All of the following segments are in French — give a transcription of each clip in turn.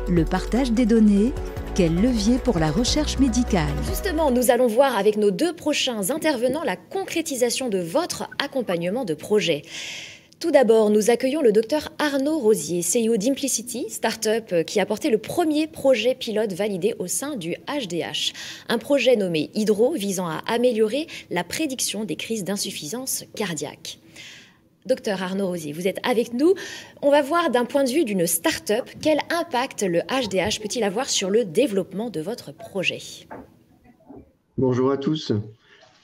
Le partage des données, quel levier pour la recherche médicale? Justement, nous allons voir avec nos deux prochains intervenants la concrétisation de votre accompagnement de projet. Tout d'abord, nous accueillons le docteur Arnaud Rosier, CEO d'Implicity, start-up qui a porté le premier projet pilote validé au sein du HDH. Un projet nommé Hydro visant à améliorer la prédiction des crises d'insuffisance cardiaque. Docteur Arnaud Rosier, vous êtes avec nous. On va voir d'un point de vue d'une start-up, quel impact le HDH peut-il avoir sur le développement de votre projet? Bonjour à tous.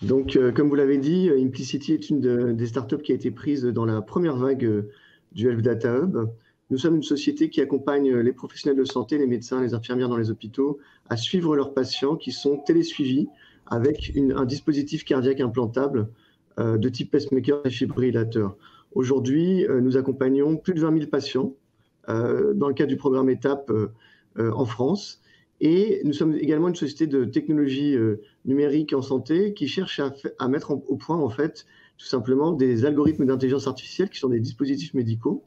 Donc, comme vous l'avez dit, Implicity est une des startups qui a été prise dans la première vague du Health Data Hub. Nous sommes une société qui accompagne les professionnels de santé, les médecins, les infirmières dans les hôpitaux, à suivre leurs patients qui sont télésuivis avec un dispositif cardiaque implantable de type pacemaker et fibrillateur. Aujourd'hui, nous accompagnons plus de 20 000 patients dans le cadre du programme ETAP en France. Et nous sommes également une société de technologie numérique en santé qui cherche à mettre au point, en fait, tout simplement des algorithmes d'intelligence artificielle qui sont des dispositifs médicaux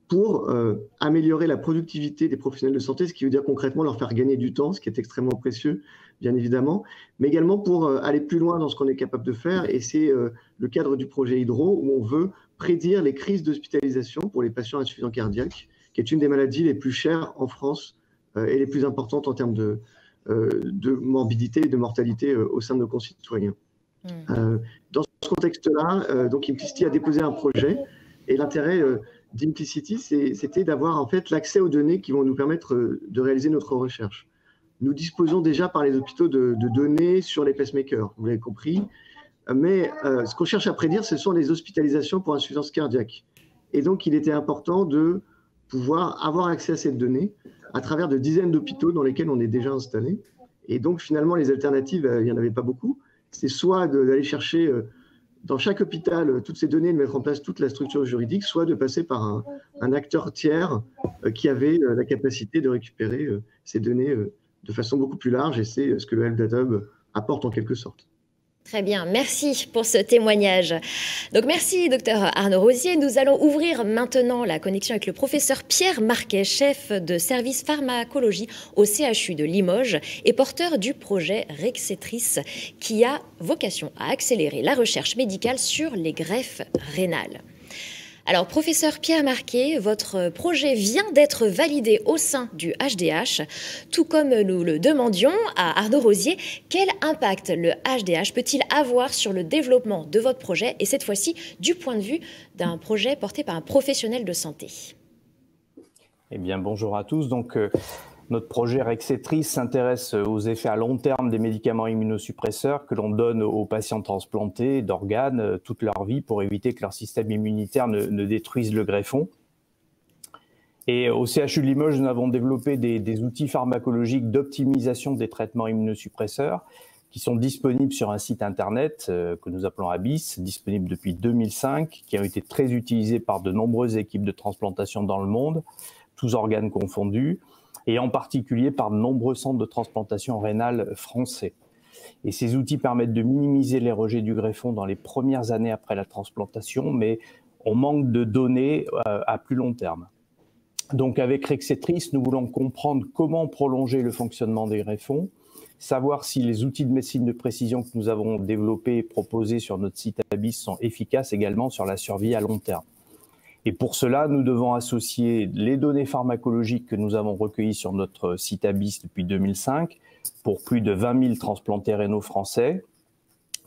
pour améliorer la productivité des professionnels de santé, ce qui veut dire concrètement leur faire gagner du temps, ce qui est extrêmement précieux, bien évidemment, mais également pour aller plus loin dans ce qu'on est capable de faire. Et c'est le cadre du projet Hydro où on veut prédire les crises d'hospitalisation pour les patients insuffisants cardiaques, qui est une des maladies les plus chères en France et les plus importantes en termes de morbidité et de mortalité au sein de nos concitoyens. Dans ce contexte-là, donc Implicity a déposé un projet et l'intérêt d'Implicity, c'était d'avoir en fait l'accès aux données qui vont nous permettre de réaliser notre recherche. Nous disposons déjà par les hôpitaux de données sur les pacemakers, vous l'avez compris, mais ce qu'on cherche à prédire, ce sont les hospitalisations pour insuffisance cardiaque. Et donc, il était important de pouvoir avoir accès à cette donnée à travers de dizaines d'hôpitaux dans lesquels on est déjà installé. Et donc, finalement, les alternatives, il n'y en avait pas beaucoup. C'est soit d'aller chercher dans chaque hôpital toutes ces données, de mettre en place toute la structure juridique, soit de passer par un acteur tiers qui avait la capacité de récupérer ces données de façon beaucoup plus large. Et c'est ce que le Health Data Hub apporte en quelque sorte. Très bien, merci pour ce témoignage. Donc merci docteur Arnaud Rosier. Nous allons ouvrir maintenant la connexion avec le professeur Pierre Marquet, chef de service pharmacologie au CHU de Limoges et porteur du projet Rexetris qui a vocation à accélérer la recherche médicale sur les greffes rénales. Alors, professeur Pierre Marquet, votre projet vient d'être validé au sein du HDH. Tout comme nous le demandions à Arnaud Rosier, quel impact le HDH peut-il avoir sur le développement de votre projet, et cette fois-ci du point de vue d'un projet porté par un professionnel de santé? Eh bien, bonjour à tous. Donc, notre projet Rexetris s'intéresse aux effets à long terme des médicaments immunosuppresseurs que l'on donne aux patients transplantés d'organes toute leur vie pour éviter que leur système immunitaire ne détruise le greffon. Et au CHU de Limoges, nous avons développé des outils pharmacologiques d'optimisation des traitements immunosuppresseurs qui sont disponibles sur un site internet que nous appelons Abyss, disponible depuis 2005, qui a été très utilisé par de nombreuses équipes de transplantation dans le monde, tous organes confondus, et en particulier par de nombreux centres de transplantation rénale français. Et ces outils permettent de minimiser les rejets du greffon dans les premières années après la transplantation, mais on manque de données à plus long terme. Donc avec Rexetris, nous voulons comprendre comment prolonger le fonctionnement des greffons, savoir si les outils de médecine de précision que nous avons développés et proposés sur notre site Abyss sont efficaces également sur la survie à long terme. Et pour cela, nous devons associer les données pharmacologiques que nous avons recueillies sur notre site Abyss depuis 2005 pour plus de 20 000 transplantés rénaux français,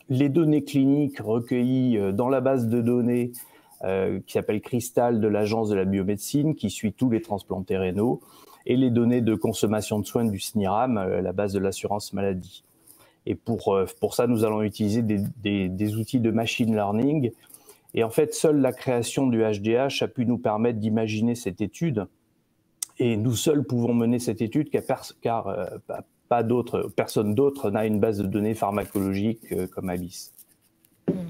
les données cliniques recueillies dans la base de données qui s'appelle Crystal de l'Agence de la biomédecine, qui suit tous les transplantés rénaux, et les données de consommation de soins du SNIRAM, la base de l'assurance maladie. Et pour ça, nous allons utiliser des outils de machine learning. Et en fait, seule la création du HDH a pu nous permettre d'imaginer cette étude. Et nous seuls pouvons mener cette étude car personne d'autre n'a une base de données pharmacologique comme Abyss.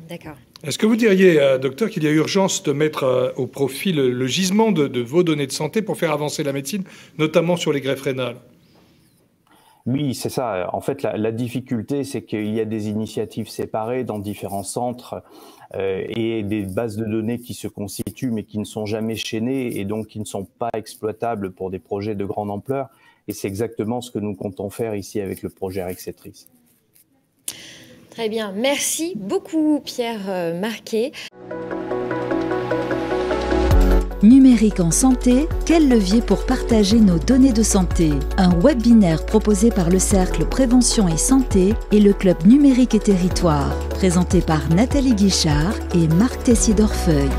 D'accord. Est-ce que vous diriez, docteur, qu'il y a urgence de mettre au profit le gisement de vos données de santé pour faire avancer la médecine, notamment sur les greffes rénales? Oui, c'est ça. En fait, la difficulté, c'est qu'il y a des initiatives séparées dans différents centres et des bases de données qui se constituent mais qui ne sont jamais chaînées et donc qui ne sont pas exploitables pour des projets de grande ampleur. Et c'est exactement ce que nous comptons faire ici avec le projet Rexetris. Très bien. Merci beaucoup, Pierre Marquet. Numérique en santé, quel levier pour partager nos données de santé? Un webinaire proposé par le Cercle Prévention et Santé et le Club Numérique et Territoire, présenté par Nathalie Guichard et Marc Tessier-Dorfeuille.